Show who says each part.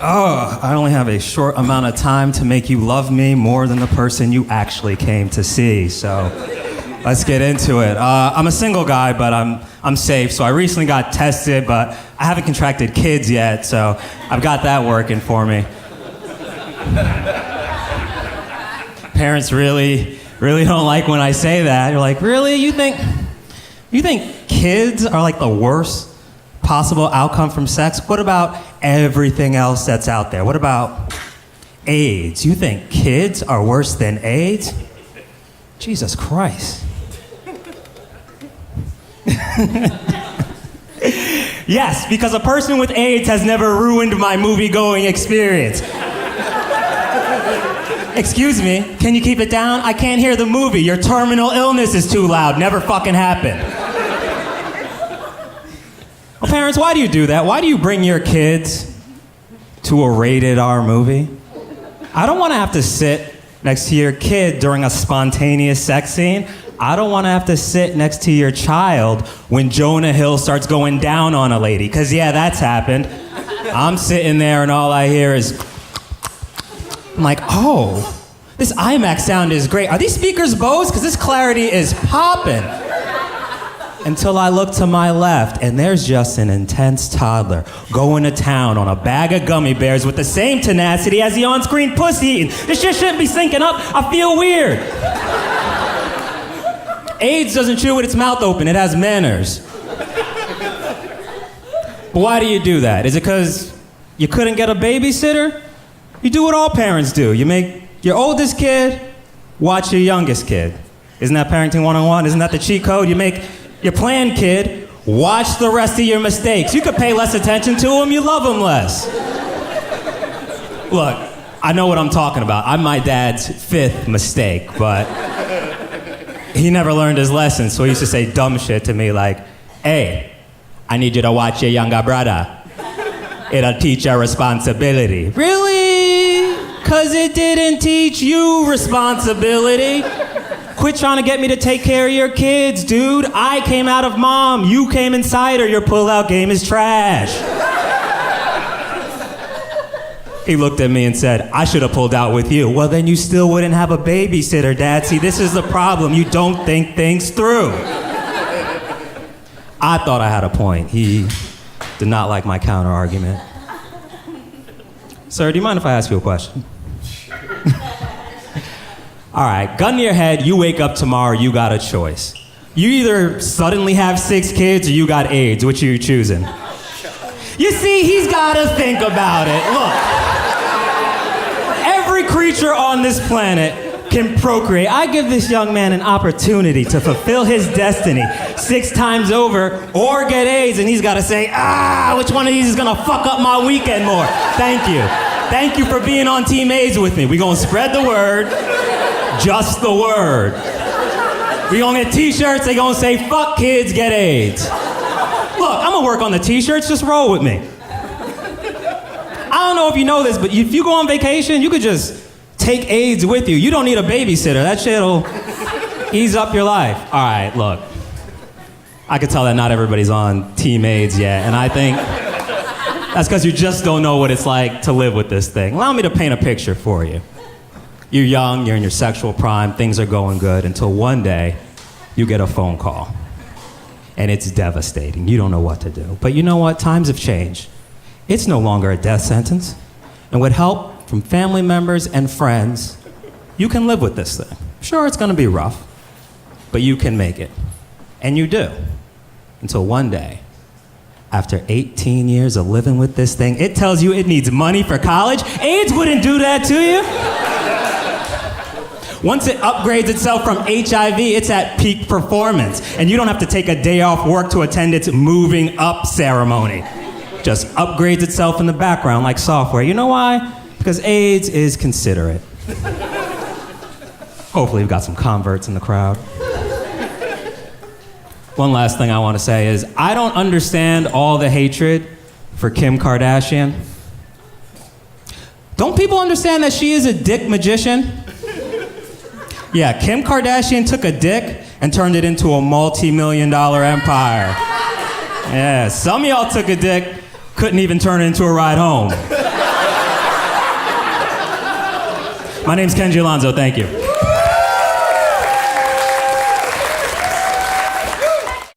Speaker 1: Oh, I only have a short amount of time to make you love me more than the person you actually came to see. So let's get into it. I'm a single guy, but I'm safe. So I recently got tested, but I haven't contracted kids yet. So I've got that working for me. Parents really don't like when I say that. You're like, really? You think kids are like the worst possible outcome from sex? What about everything else that's out there? What about AIDS? You think kids are worse than AIDS? Jesus Christ. Yes, because a person with AIDS has never ruined my movie-going experience. Excuse me, can you keep it down? I can't hear the movie. Your terminal illness is too loud. Never fucking happened. Well, parents, why do you do that? Why do you bring your kids to a rated R movie? I don't want to have to sit next to your kid during a spontaneous sex scene. I don't want to have to sit next to your child when Jonah Hill starts going down on a lady. Because, yeah, that's happened. I'm sitting there and all I hear is... I'm like, oh, this IMAX sound is great. Are these speakers Bose? Because this clarity is popping. Until I look to my left, and there's just an intense toddler going to town on a bag of gummy bears with the same tenacity as the on-screen pussy eating. This shit shouldn't be syncing up. I feel weird. AIDS doesn't chew with its mouth open. It has manners. But why do you do that? Is it because you couldn't get a babysitter? You do what all parents do. You make your oldest kid watch your youngest kid. Isn't that parenting 101? Isn't that the cheat code? You make your planned kid watch the rest of your mistakes. You could pay less attention to them, you love them less. Look, I know what I'm talking about. I'm my dad's 5th mistake, but he never learned his lesson, so he used to say dumb shit to me like, hey, I need you to watch your younger brother. It'll teach you responsibility. Really? 'Cause it didn't teach you responsibility. Quit trying to get me to take care of your kids, dude. I came out of mom. You came inside her. Your pull-out game is trash. He looked at me and said, I should have pulled out with you. Well, then you still wouldn't have a babysitter, Dad. See, this is the problem. You don't think things through. I thought I had a point. He did not like my counter-argument. Sir, do you mind if I ask you a question? All right, gun to your head, you wake up tomorrow, you got a choice. You either suddenly have 6 kids or you got AIDS. Which are you choosing? You see, he's got to think about it. Look, every creature on this planet can procreate. I give this young man an opportunity to fulfill his destiny 6 times over or get AIDS, and he's got to say, which one of these is going to fuck up my weekend more? Thank you. Thank you for being on Team AIDS with me. We're going to spread the word. Just the word. We gonna get t-shirts, they gonna say, fuck kids, get AIDS. Look, I'm gonna work on the t-shirts, just roll with me. I don't know if you know this, but if you go on vacation, you could just take AIDS with you. You don't need a babysitter. That shit'll ease up your life. All right, look. I could tell that not everybody's on Team AIDS yet, and I think that's because you just don't know what it's like to live with this thing. Allow me to paint a picture for you. You're young, you're in your sexual prime, things are going good, until one day, you get a phone call. And it's devastating. You don't know what to do. But you know what? Times have changed. It's no longer a death sentence. And with help from family members and friends, you can live with this thing. Sure, it's gonna be rough, but you can make it. And you do. Until one day, after 18 years of living with this thing, it tells you it needs money for college. AIDS wouldn't do that to you. Once it upgrades itself from HIV, it's at peak performance. And you don't have to take a day off work to attend its moving up ceremony. Just upgrades itself in the background like software. You know why? Because AIDS is considerate. Hopefully we've got some converts in the crowd. One last thing I want to say is, I don't understand all the hatred for Kim Kardashian. Don't people understand that she is a dick magician? Yeah, Kim Kardashian took a dick and turned it into a multi-million-dollar empire. Yeah, some of y'all took a dick, couldn't even turn it into a ride home. My name's Kenji Alonzo. Thank you.